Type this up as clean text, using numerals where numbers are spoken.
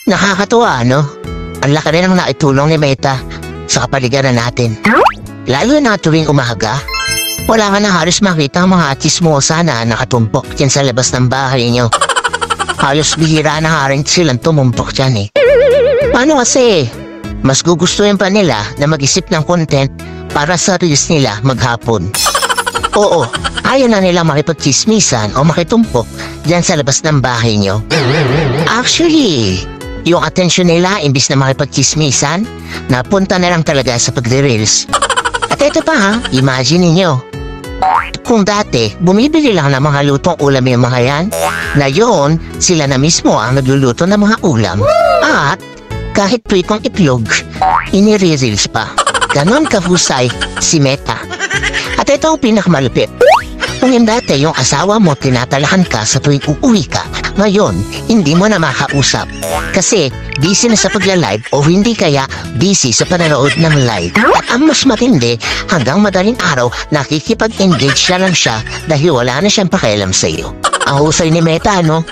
Nakakatuwa, no? Ang laki rin ang naitulong ni Meta sa kapaligiran natin. Lalo na tuwing umaga, wala ka na halos makita ang mga chismosa na nakatumpok dyan sa labas ng bahay nyo. Halos bihira na nga rin silang tumumpok dyan eh. Paano kasi? Mas gugustuhin pa nila na mag-isip ng content para sa reels nila maghapon. Oo, ayaw na nila makipagchismisan o makitumpok dyan sa labas ng bahay nyo. Actually, yung atensyon nila imbis na makipagchismisan, napunta na lang talaga sa pagre-reels. At ito pa ha, imagine niyo. Kung dati, bumibili lang ng mga lutong ulam yung mga yan, ngayon, sila na mismo ang nagluluto ng mga ulam. At kahit pritong itlog, inire-reels pa. Ganon kahusay si Meta. At ito ang pinakamalupit. Kung yung dati yung asawa mo tinatalahan ka sa tuwing uuwi ka, ngayon, hindi mo na makausap. Kasi busy na sa pagla-live o hindi kaya busy sa panonood ng live. At ang mas matindi, hanggang madaling araw, nakikipag-engage na lang siya dahil wala na siyang pakialam sa iyo. Ang husay ni Meta, no?